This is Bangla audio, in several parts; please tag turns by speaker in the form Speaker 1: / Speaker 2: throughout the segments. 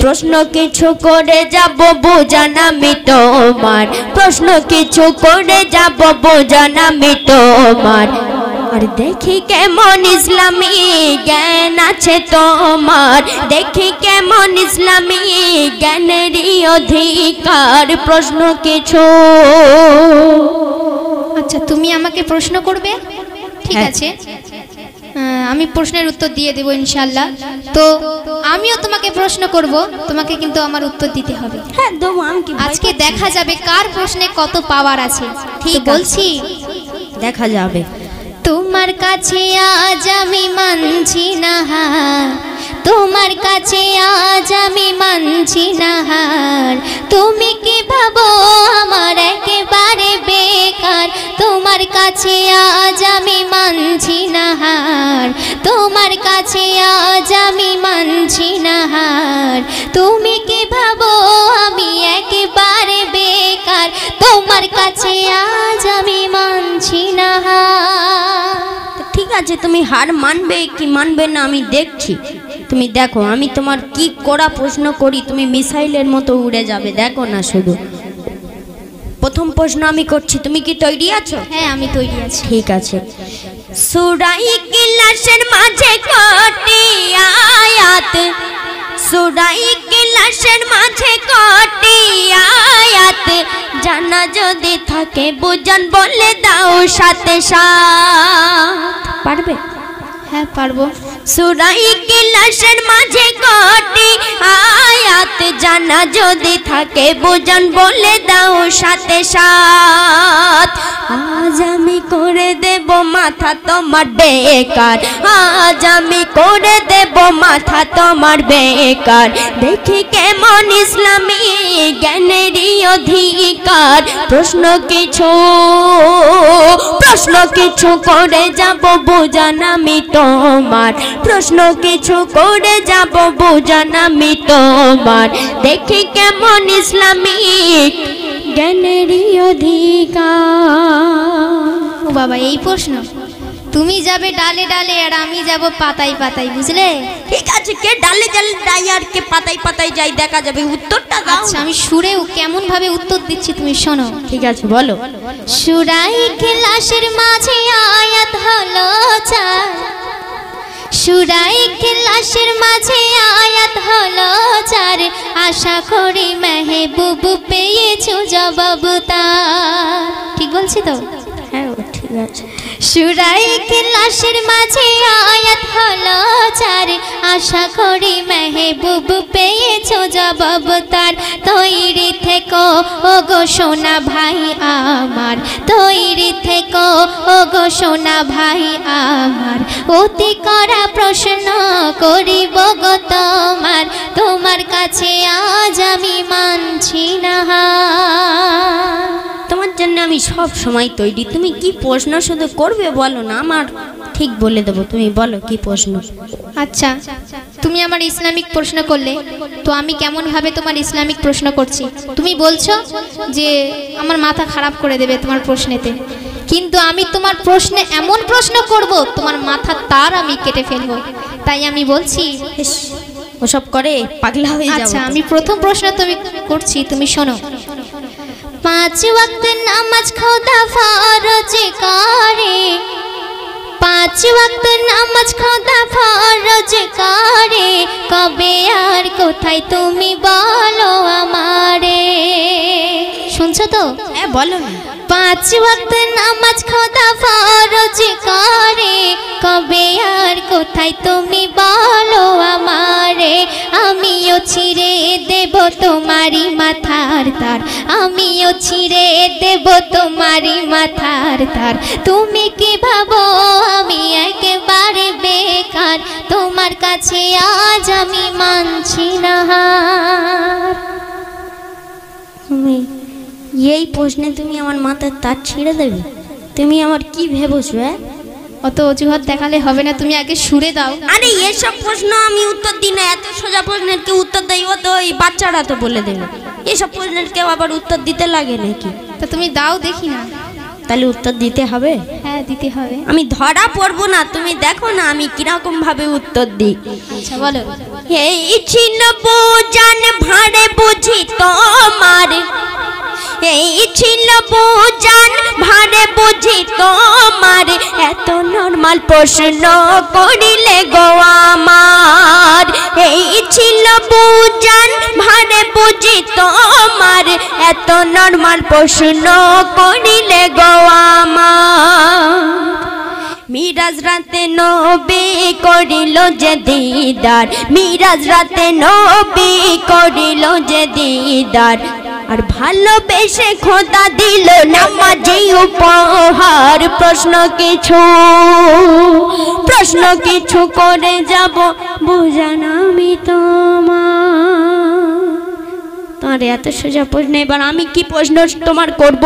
Speaker 1: প্রশ্ন কিছু করে যাব বোঝান আমি তোমার, প্রশ্ন কিছু করে যাব বোঝান আমি তোমার। আর দেখি কেমন ইসলামী জ্ঞান আছে তোমার, দেখি কেমন ইসলামী জ্ঞানেরই অধিকার। প্রশ্ন কিছু।
Speaker 2: আচ্ছা, তুমি আমাকে প্রশ্ন করবে? ঠিক আছে, আমি প্রশ্নের উত্তর দিয়ে দেব ইনশাআল্লাহ। তো আমিও তোমাকে প্রশ্ন করব, তোমাকে কিন্তু আমার উত্তর দিতে হবে।
Speaker 1: হ্যাঁ দেবো। আমি কি
Speaker 2: আজকে দেখা যাবে কার প্রশ্নে কত পাওয়ার আছে। ঠিক বলছি?
Speaker 1: দেখা যাবে।
Speaker 2: তোমার কাছে আজ আমি মানছি না হার, তোমার কাছে আজ আমি মানছি না হার। তুমি কি ভাবো আমার একেবারে বেকার? তোমার কাছে আজ আমি মানছি না হার, তোমার কাছে আজ আমি মানছি না হার। তুমি কি ভাবো আমি একেবারে বেকার? তোমার কাছে আজ আমি মানছি না হার।
Speaker 1: ঠিক আছে, তুমি হার মানবে কি মানবে না আমি দেখছি। তুমি দেখো আমি তোমার কি কড়া প্রশ্ন করি, তুমি মিসাইলের মতো উড়ে যাবে। দেখো না শুধু। প্রথম প্রশ্ন আমি করছি, তুমি কি তৈরি আছো?
Speaker 2: হ্যাঁ আমি তৈরি আছি।
Speaker 1: ঠিক আছে। সূরা ইখলাসের মাঝে কটি আয়াত, সূরা ইখলাসের মাঝে কটি আয়াত, জানা যদি থাকে বুঝান বলে দাও সাথে সাথ। পারবে?
Speaker 2: হ্যাঁ পারবো।
Speaker 1: সূরা ইখলাসের মাঝে কটি আয়াত, জানা যদি থাকে বুঝান বলে দাও সাথে সাথ। আজ আমি করে দেব মাথা তোমার বেকার, আজ আমি করে দেব মাথা তোমার বেকার। দেখি কেমন ইসলামী জ্ঞানেরই অধিকার। প্রশ্ন কিছু, প্রশ্ন কিছু করে যাব বোঝান আমি তোমার, প্রশ্ন কিছু করে যাব বোঝান আমি তোমার। দেখি কেমন ইসলামিক জ্ঞানেরই অধিকার।
Speaker 2: ও বাবা, এই প্রশ্ন? তুমি যাবে ডালে ডালে আর আমি যাব পাতায় পাতায়, বুঝলে?
Speaker 1: ঠিক আছে, কে ডালে ডালে যায় আর কে পাতায় পাতায় যায় দেখা যাবে। উত্তরটা দাও।
Speaker 2: আচ্ছা, আমি সুরেও কেমন ভাবে উত্তর দিচ্ছি তুমি শোনো।
Speaker 1: ঠিক আছে, বলো।
Speaker 2: সূরা ইখলাসের মাঝে আয়াত হলো 4, সূরা ইখলাসের মাঝে আয়াত হলো 4। আশা করি মেহবুব পেয়েছো জবাব তার। ঠিক বলছি তো?
Speaker 1: হ্যাঁ ঠিক আছে।
Speaker 2: সূরা ইখলাসের মাঝে আয়াত হলো 4। আশা করি মেহবুব পেয়েছো জবাব তার। তৈরি থেকো ওগো সোনা ভাই আমার, তৈরি থেকো ওগো সোনা ভাই আমার। অতি করা প্রশ্ন করিব গো তোমার, তোমার কাছে আজ আমি মানছি না হার।
Speaker 1: তোমার জন্য আমি সব সময় তৈরি। তুমি কি প্রশ্ন শুধু করবে বলো না, আমার ঠিক বলে দেবো। তুমি বলো কি প্রশ্ন।
Speaker 2: আচ্ছা, তুমি আমার ইসলামিক প্রশ্ন করলে, তো আমি কেমন ভাবে তোমার ইসলামিক প্রশ্ন করছি? তুমি বলছো যে আমার মাথা খারাপ করে দেবে তোমার প্রশ্নেতে, কিন্তু আমি তোমার প্রশ্নে এমন প্রশ্ন করব তোমার মাথা তার আমি কেটে ফেলবো। তাই আমি বলছি
Speaker 1: ওসব করে পাগলা হয়ে যাবো।
Speaker 2: আচ্ছা, আমি প্রথম প্রশ্ন তুমি করছি, তুমি শোনো। 5 ওয়াক্ত নামাজ খোদা ফরজ করে, 5 ওয়াক্ত নামাজ খোদা ফরজ করে। কবে আর কোথায় তুমি বলো আমারে? শুনছো তো?
Speaker 1: হ্যাঁ বলো না।
Speaker 2: 5 ওয়াক্ত নামাজ খোদা ফরজ করে। কবে আর কোথায় তুমি বলো আমারে? আমিও ছিঁড়ে দেব তোমারি মাথার তার, আমিও ছিঁড়ে দেব তোমারি মাথার তার। তুমি কি ভাবো আমি একেবারে বেকার? তোমার কাছে আজ আমি মানছি না হার।
Speaker 1: তুমি এই প্রশ্নে তুমি আমার মাথার তার ছিঁড়ে দেবে? তুমি আমার কি ভেবেছো?
Speaker 2: অত অজুহাত দেখালে হবে না, তুমি আগে সুরে দাও।
Speaker 1: আরে এসব প্রশ্ন আমি উত্তর দিই না। এত সোজা প্রশ্নের কি উত্তর দেয়? ও তো ওই বাচ্চারা তো বলে দেবে। এসব প্রশ্নের কেউ আবার উত্তর দিতে লাগে নাকি?
Speaker 2: তো তুমি দাও দেখি না।
Speaker 1: তাহলে উত্তর দিতে হবে।
Speaker 2: হ্যাঁ দিতে হবে।
Speaker 1: আমি ধরা পড়বো না, তুমি দেখো না আমি কিরকম ভাবে উত্তর দিই।
Speaker 2: আচ্ছা বলো।
Speaker 1: এই ছিল বুঝান ভাড়ে বুঝি তোমার, এই ছিল বুঝান ভাড়ে বুঝি তোমার, এত নরমাল প্রশ্ন করিলে গো আমার। এই ছিল বুঝান ভাড়ে বুঝি তোমার, এত নরমাল প্রশ্ন করিলে গো আমার। মিরাজ রাতে নবী করিল যে দিদার, মিরাজ রাতে নবী করিল যে দিদার, আর ভালোবেসে খোদা দিল নামাজি উপহার। প্রশ্ন কিছু করে যাব বুঝান আমি তোমার এত সোজা প্রশ্ন। এবার আমি কি প্রশ্ন তোমার করব,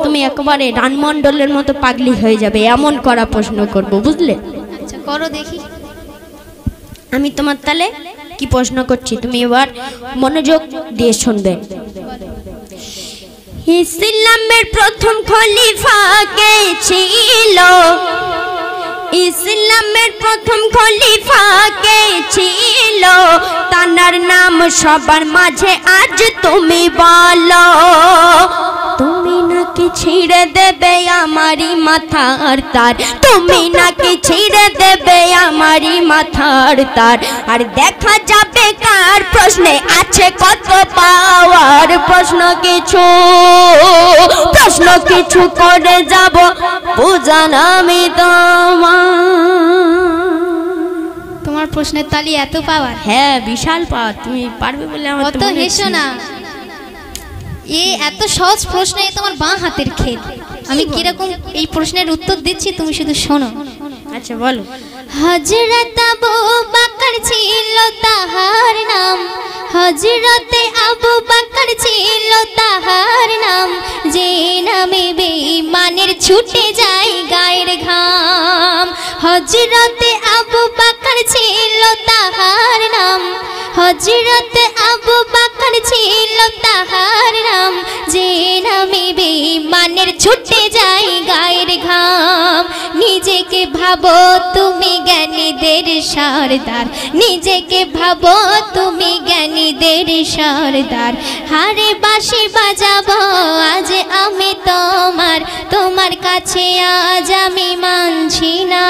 Speaker 1: তুমি একেবারে রানমণ্ডলের মতো পাগলি হয়ে যাবে, এমন করা প্রশ্ন করব, বুঝলে?
Speaker 2: আচ্ছা করো দেখি।
Speaker 1: আমি তোমার তাহলে কি প্রশ্ন করছি, তুমি এবার মনোযোগ দিয়ে শুনবে। ইসলামের প্রথম খলিফা কে ছিল, ইসলামের প্রথম খলিফা কে ছিল, তার নাম সবার মাঝে আজ তুমি বলো। তুমি নাকি ছিঁড়ে দেবে আমারই মাথার তার, তুমি নাকি ছিঁড়ে দেবে আমারই মাথার তার, আর দেখা যাবে কার প্রশ্নে আছে কত পাওয়ার। প্রশ্ন কিছু করে যাব বুঝান আমি
Speaker 2: তোমার প্রশ্নের তালি এত পাওয়ার?
Speaker 1: হ্যাঁ বিশাল পাওয়ার, তুমি পারবে বলে আমার
Speaker 2: অত হেসো না। এত সহজ প্রশ্নে তোমার বাঁ হাতের খেল। আমি কিরকম এই প্রশ্নের উত্তর দিচ্ছি তুমি শুধু শোনো।
Speaker 1: আচ্ছা বলো।
Speaker 2: হযরত আবু বকর ছিল তাহার নাম, হযরতে আবু বকর ছিল তাহার নাম, যে নামে বেঈমানের ছুটে যায় গায়ের ঘাম। হযরতে আবু বকর ছিল তাহার নাম, হযরতে আবু বকর ছিল তাহার নাম, যে নামে বেঈমানের ছুটে যায় গায়ের ঘাম। নিজেকে ভাবো তুমি জ্ঞানীদের সরদার, নিজেকে ভাবো তুমি জ্ঞানীদের সরদার, হারে বাঁশি বাজাবো আজ আমি তোমার কাছে আজ আমি মানছি না।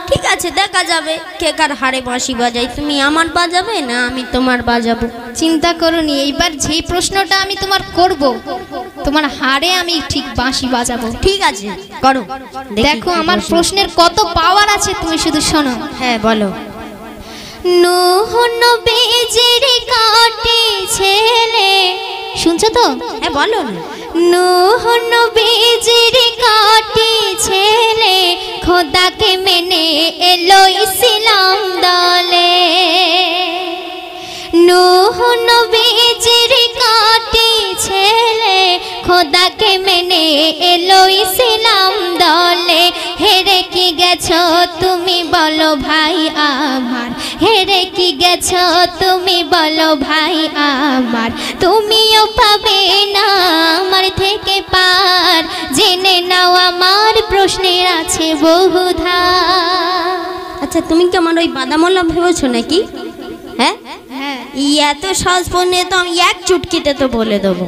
Speaker 1: ঠিক আছে দেখা যাবে কে কার হারে বাঁশি বাজাই, তুমি আমার বাজাবে না আমি তোমার বাজাবো।
Speaker 2: চিন্তা করোনি, এইবার যে প্রশ্নটা আমি তোমার করব তোমার হারে আমি ঠিক বাঁশি বাজাবো।
Speaker 1: ঠিক আছে করো,
Speaker 2: দেখো আমার প্রশ্নের কত পাওয়ার আছে, তুমি শুধু শোনো।
Speaker 1: হ্যাঁ বলো।
Speaker 2: নূহ নবীজির কটি ছেলে, শুনছো তো?
Speaker 1: হ্যাঁ বলো না।
Speaker 2: নূহ নবীজির কটি ছেলে, খোদাকে মেনে এলো ইসলাম দলে। নূহ নবীজির কটি ছেলে, খোদাকে মেনে এলো ইসলাম দলে। হেরে কি গেছো তুমি বলো ভাই আমার, হেরে কি গেছো তুমি বলো ভাই আমার, তুমিও পাবে না আমার থেকে পার, জেনে নাও আমার প্রশ্নের আছে বহুধার।
Speaker 1: আচ্ছা তুমি কি আমার ওই বাদামওয়ালা ভেবেছো নাকি? হ্যাঁ
Speaker 2: হ্যাঁ।
Speaker 1: এত সহজ প্রশ্নে তো আমি এক চুটকিতে তো বলে দেবো।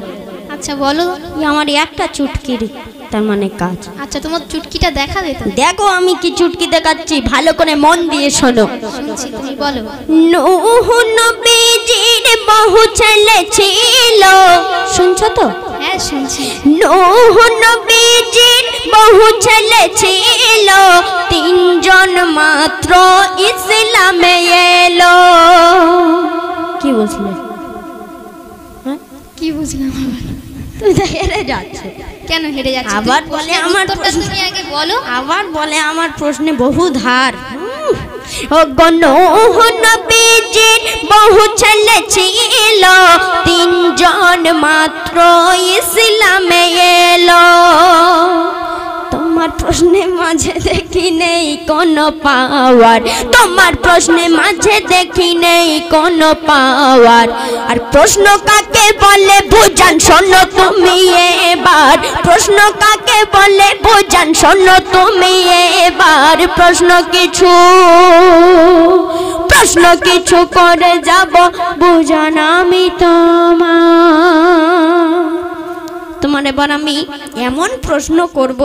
Speaker 2: আচ্ছা বলো।
Speaker 1: আমার একটা চুটকির তার মানে কাজ।
Speaker 2: আচ্ছা তোমার চুটকিটা দেখাবে তো?
Speaker 1: দেখো আমি কি চুটকি দেখাচ্ছি, ভালো করে মন দিয়ে শোনো।
Speaker 2: শুনছি, তুমি বলো।
Speaker 1: নূহ নবীজির বহু ছেলে ছিল, শুনছো তো?
Speaker 2: হ্যাঁ শুনছি।
Speaker 1: নূহ নবীজির বহু ছেলে ছিল, তিনজন মাত্র ইসলামে এলো। কি বুঝলে?
Speaker 2: কি বুঝলাম?
Speaker 1: তুমি তো হেরে যাচ্ছ।
Speaker 2: কেন হেরে যাচ্ছ?
Speaker 1: আবার বলে আমার
Speaker 2: তুমি আগে বলো।
Speaker 1: আবার বলে আমার প্রশ্নে বহু ধার। নূহ নবীজির বহু ছেলে ছিল, তিনজন মাত্র ইসলামে এলো। তোমার প্রশ্নের মাঝে দেখি নেই কোনো পাওয়ার, তোমার প্রশ্নের মাঝে দেখি নেই কোনো পাওয়ার। আর প্রশ্ন কাকে বলে বুঝান শোনো তুমি এবার, প্রশ্ন কাকে বলে বুঝান শোনো তুমি এবার। প্রশ্ন কিছু করে যাব বুঝান আমি তোমার এবার আমি এমন প্রশ্ন করব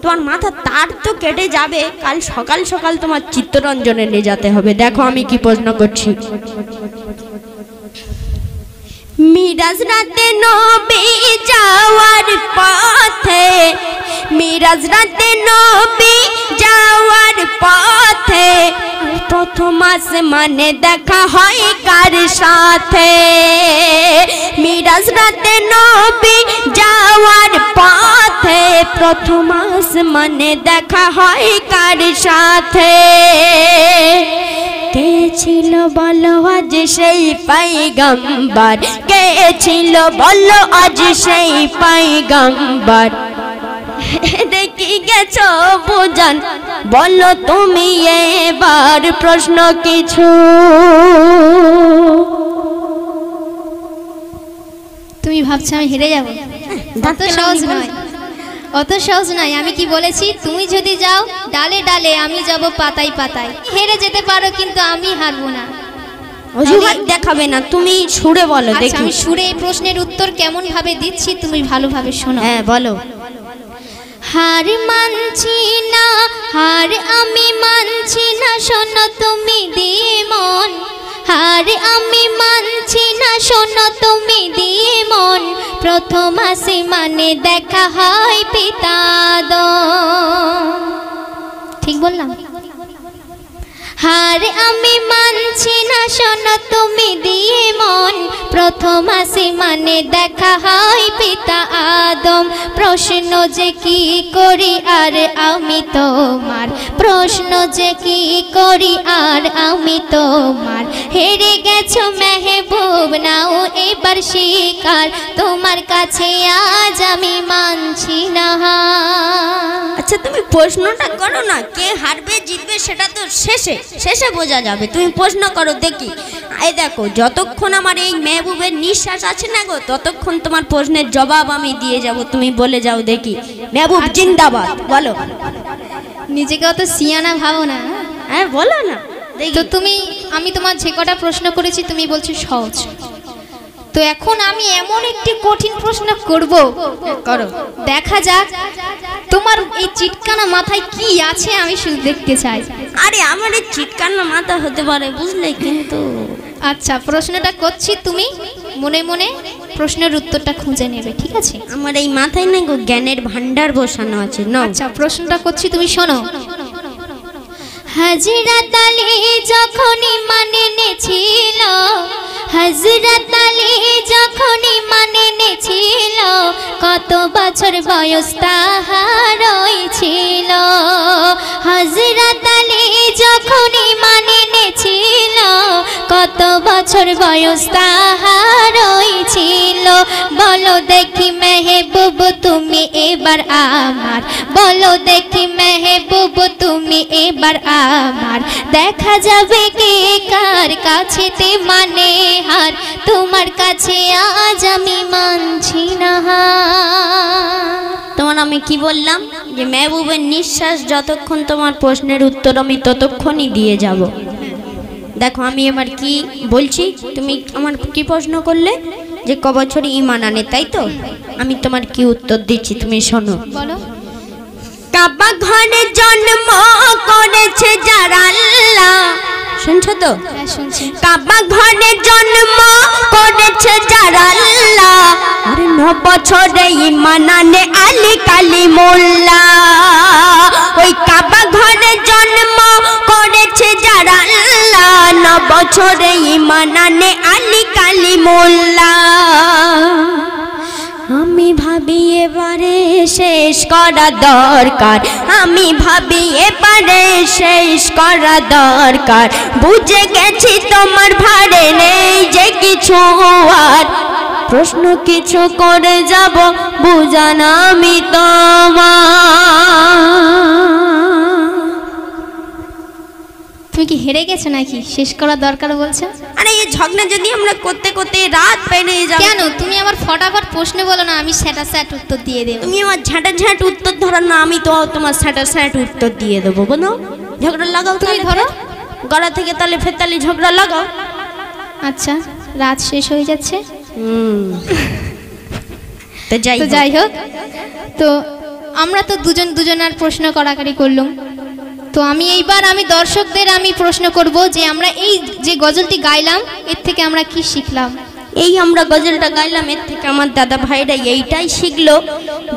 Speaker 1: তোমার মাথা তার তো কেটে যাবে, কাল সকাল সকাল তোমার চিত্তরঞ্জনে নিয়ে যেতে হবে। দেখো আমি কি প্রশ্ন করছি। মিরাজ রাতে নবী যাওয়ার পথে, মিরাজ রাতে নবী যাওয়ার পথে প্রথম আসমানে দেখা হয় কার সাথে? মিরাজ রাতে নবী যাওয়ার পথে প্রথম আসমানে দেখা হয় কার সাথে? কে ছিল বলো আজ সেই পয়গম্বর, কে ছিল বলো আজ সেই পয়গম্বর? দেখি গেছো বুঝান বলো তুমি এবার প্রশ্ন কিছু।
Speaker 2: তুমি ভাবছো আমি হেরে যাবো? অত সহজ নয়, অত সহজ নয়। আমি কি বলেছি, তুমি যদি যাও ডালে ডালে, আমি যাব পাতায় পাতায়। হেরে যেতে পারো কিন্তু আমি হারবো না।
Speaker 1: অজুহাত দেখাবে না, তুমি সুরে বলো দেখি।
Speaker 2: আমি সুরে এই প্রশ্নের উত্তর কেমন ভাবে দিচ্ছি তুমি ভালোভাবে শোনো।
Speaker 1: হ্যাঁ বলো।
Speaker 2: হার মানছি না, হার আমি মানছি না, শোনো তুমি দিয়ে মন। হার আমি মানছি না, শোনো তুমি দিয়ে মন। প্রথম আসমানে দেখা হয় পিতা আদম। ঠিক বললাম? হার আমি মানছি না, শোনো তুমি দিয়ে মন। প্রথম আসমানে দেখা হয় পিতা আদম। প্রশ্ন যে কি করি আর আমি তোমার, প্রশ্ন যে কি করি আর আমি তোমার। হেরে গেছো মেহবুব নাও এবার শিকার, তোমার কাছে আজ আমি মানছি না।
Speaker 1: আচ্ছা তুমি প্রশ্নটা করো না, কে হারবে জিতবে সেটা তো শেষে বোঝা যাবে। তুমি প্রশ্ন করো দেখি। এই দেখো যতক্ষণ আমার এই মেহবুবের নিঃশ্বাস আছে না গো, ততক্ষণ তোমার প্রশ্নের জবাব আমি দিয়ে যাব। তুমি বলে যাও দেখি। মেহবুব জিন্দাবাদ বলো।
Speaker 2: নিজেকে অত সিয়ানা ভাবো না।
Speaker 1: হ্যাঁ বলো না।
Speaker 2: তো তুমি, আমি তোমার যে কটা প্রশ্ন করেছি তুমি বলছো সহজ, তো এখন আমি এমন একটি কঠিন প্রশ্ন করব,
Speaker 1: করো
Speaker 2: দেখা যাক তোমার এই চিটকানা মাথায় কি আছে, আমি শুধু দেখতে চাই।
Speaker 1: আরে আমার এই চিটকানা মাথা হতে পারে বুঝলে, কিন্তু
Speaker 2: আচ্ছা প্রশ্নটা করছি, তুমি মনে মনে প্রশ্নের উত্তরটা খুঁজে নেবে, ঠিক আছে?
Speaker 1: আমার এই মাথায় না গো জ্ঞানের ভান্ডার বসানো আছে। না
Speaker 2: আচ্ছা প্রশ্নটা করছি, তুমি শোনো। হযরত আলী যখন ঈমান এনেছিল, হযরত আলী যখন ঈমান এনেছিল, কত বছর বয়স তাহার হয়েছিল? হযরত আলী যখন ঈমান এনেছিল, কত বছর বয়স তাহার হয়েছিল? বলো দেখি মেহবুব তুমি এবার আমার, বলো দেখি মেহবুব তুমি এবার আমার। দেখা যাবে কে কার কাছেতে মানে হার, তোমার কাছে আজ আমি মানছি না।
Speaker 1: তোমার আমি কি বললাম যে মেহবুবের নিঃশ্বাস যতক্ষণ তোমার প্রশ্নের উত্তর আমি ততক্ষণই দিয়ে যাব। দেখো আমি এবার কি বলছি, তুমি আমার কি প্রশ্ন করলে যে ক বছর ঈমান আনে, তাই তো? আমি তোমার কি উত্তর দিচ্ছি তুমি শোনো।
Speaker 2: বলো।
Speaker 1: কাবা ঘরে জন্ম করেছে যারা আল্লাহ, শুনছো তো?
Speaker 2: হ্যাঁ শুনছি।
Speaker 1: কাবা ঘরে জন্ম করেছে যারা আল্লাহ, আর 9 বছরে ঈমান আনে আলী কালিমুল্লাহ। ওই কাবা ঘরে জন্ম করেছে যারা আল্লাহ, 9 বছরে ঈমান আনে আলী কালিমুল্লাহ। আমি ভাবি এবারে শেষ করা দরকার, আমি ভাবি এবারে শেষ করা দরকার। বুঝে গেছি তোমার ভারে নেই যে কিছু আর, প্রশ্ন কিছু করে যাব বুঝানা আমি তোমার।
Speaker 2: তুমি কি হেরে গেছো নাকি? শেষ করার দরকার বলছো?
Speaker 1: আরে এই ঝগড়া যদি আমরা করতে করতে রাত পেরিয়ে যাব।
Speaker 2: কেন তুমি আমার ফটাফট প্রশ্ন বলো না, আমি স্যাটা স্যাট উত্তর দিয়ে দেব।
Speaker 1: তুমি আমার ঝাঁটা ঝাঁট উত্তর ধরো না, আমি তো তোমার স্যাটা স্যাট উত্তর দিয়ে দেবো। বলো ঝগড়া লাগাও,
Speaker 2: তুমি
Speaker 1: তাহলে
Speaker 2: ধরো।
Speaker 1: গলা থেকে তালে ফের ঝগড়া লাগাও।
Speaker 2: আচ্ছা, রাত শেষ হয়ে যাচ্ছে।
Speaker 1: তো
Speaker 2: যাই হোক, তো আমরা তো দুজনার প্রশ্ন করাকারি করলাম। তো আমি দর্শকদের প্রশ্ন করব যে আমরা এই যে গজলটি গাইলাম এর থেকে আমরা কি শিখলাম।
Speaker 1: এই আমরা গজলটা গাইলাম, এর থেকে আমার দাদা ভাইরা এইটাই শিখলো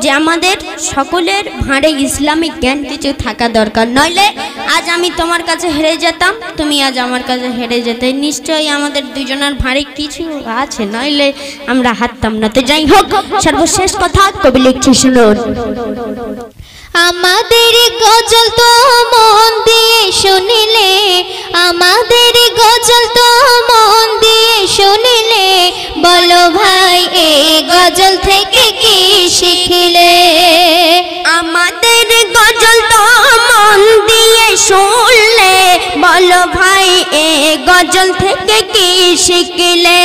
Speaker 1: যে আমাদের সকলের ভাঁড়ে ইসলামিক জ্ঞান কিছু থাকা দরকার, নইলে আজ আমি তোমার কাছে হেরে যেতাম, তুমি আজ আমার কাছে হেরে যেতে। নিশ্চয়ই আমাদের দুজনের ভাঁড়ে কিছু আছে, নইলে আমরা হারতাম না। তো যাই হোক, সর্বশেষ কথা কবি লিখছে, শুনুন।
Speaker 2: আমাদের গজল তো মন দিয়ে শুনিলে, আমাদের গজল তো মন দিয়ে শুনিলে, বলো ভাই এই গজল থেকে কি শিখলে।
Speaker 1: আমাদের গজল তো মন দিয়ে শুনলে, বলো ভাই এই গজল থেকে কি শিখলে।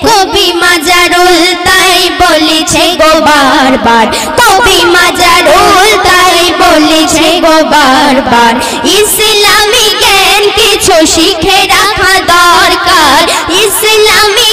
Speaker 1: কবি মাজারুল তাই বলেছে গো বারবার, কবি মাজারুল তাই বলেছে গো বারবার, ইসলামী জ্ঞান কিছু শিখ